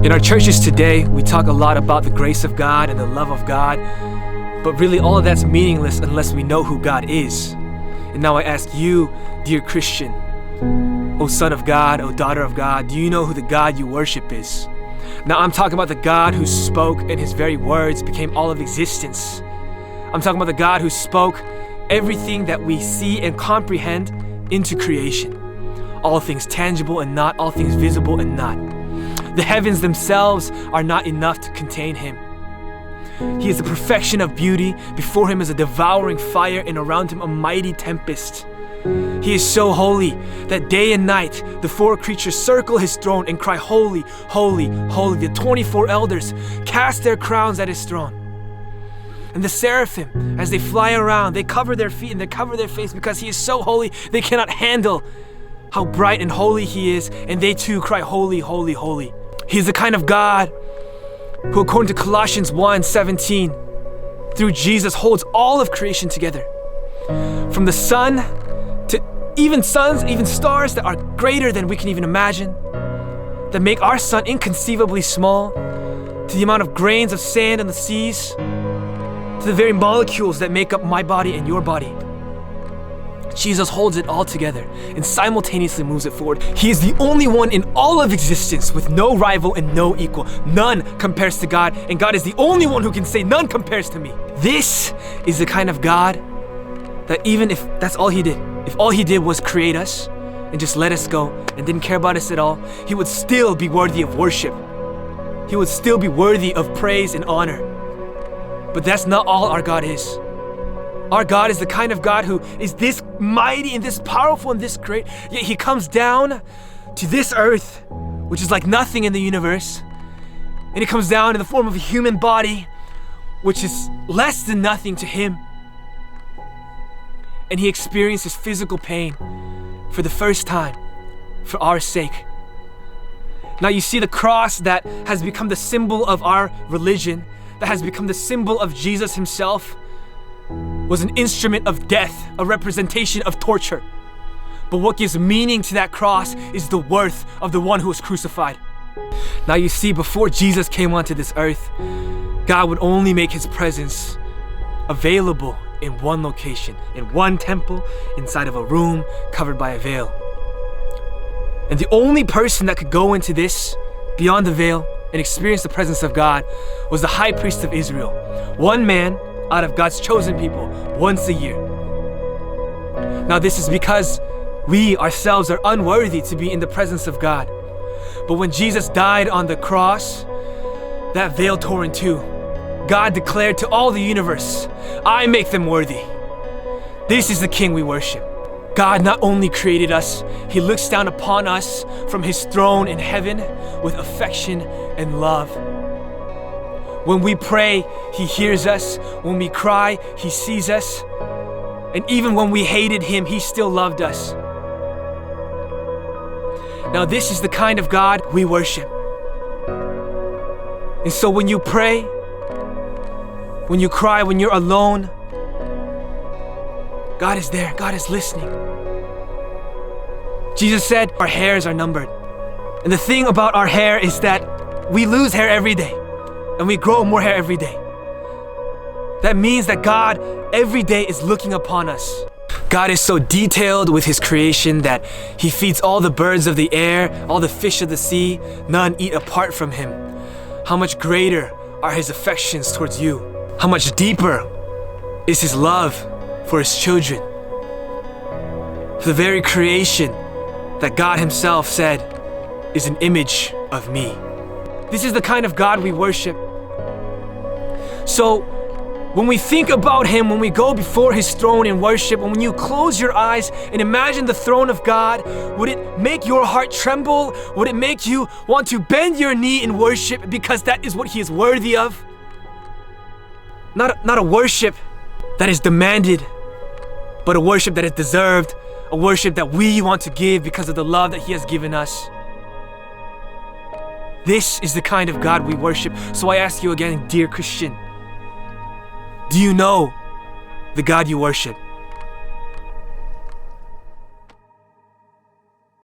In our churches today, we talk a lot about the grace of God and the love of God, but really all of that's meaningless unless we know who God is. And now I ask you, dear Christian, O Son of God, O Daughter of God, do you know who the God you worship is? Now I'm talking about the God who spoke and his very words became all of existence. I'm talking about the God who spoke everything that we see and comprehend into creation. All things tangible and not, all things visible and not. The heavens themselves are not enough to contain him. He is the perfection of beauty. Before him is a devouring fire, and around him a mighty tempest. He is so holy that day and night the four creatures circle his throne and cry, "Holy, holy, holy." The 24 elders cast their crowns at his throne. And the seraphim, as they fly around, they cover their feet and they cover their face because he is so holy they cannot handle how bright and holy he is, and they too cry, "Holy, holy, holy." He is the kind of God who, according to Colossians 1:17, through Jesus holds all of creation together. From the sun to even suns, even stars that are greater than we can even imagine, that make our sun inconceivably small, to the amount of grains of sand in the seas, to the very molecules that make up my body and your body. Jesus holds it all together and simultaneously moves it forward. He is the only one in all of existence with no rival and no equal. None compares to God, and God is the only one who can say, "None compares to me." This is the kind of God that even if that's all he did, if all he did was create us and just let us go and didn't care about us at all, he would still be worthy of worship. He would still be worthy of praise and honor. But that's not all our God is. Our God is the kind of God who is this mighty and this powerful and this great, yet he comes down to this earth, which is like nothing in the universe, and he comes down in the form of a human body, which is less than nothing to him. And he experiences physical pain for the first time for our sake. Now you see, the cross that has become the symbol of our religion, that has become the symbol of Jesus himself, was an instrument of death, a representation of torture. But what gives meaning to that cross is the worth of the one who was crucified. Now you see, before Jesus came onto this earth, God would only make his presence available in one location, in one temple, inside of a room covered by a veil. And the only person that could go into this, beyond the veil, and experience the presence of God was the high priest of Israel. One man out of God's chosen people once a year. Now this is because we ourselves are unworthy to be in the presence of God. But when Jesus died on the cross, that veil tore in two. God declared to all the universe, "I make them worthy." This is the King we worship. God not only created us, he looks down upon us from his throne in heaven with affection and love. When we pray, he hears us. When we cry, he sees us. And even when we hated him, he still loved us. Now this is the kind of God we worship. And so when you pray, when you cry, when you're alone, God is there. God is listening. Jesus said our hairs are numbered. And the thing about our hair is that we lose hair every day. And we grow more hair every day. That means that God every day is looking upon us. God is so detailed with his creation that he feeds all the birds of the air, all the fish of the sea. None eat apart from him. How much greater are his affections towards you? How much deeper is his love for his children? For the very creation that God himself said is an image of me. This is the kind of God we worship. So when we think about him, when we go before his throne in worship, and when you close your eyes and imagine the throne of God, would it make your heart tremble? Would it make you want to bend your knee in worship because that is what he is worthy of? Not a worship that is demanded, but a worship that is deserved, a worship that we want to give because of the love that he has given us. This is the kind of God we worship. So I ask you again, dear Christian, do you know the God you worship?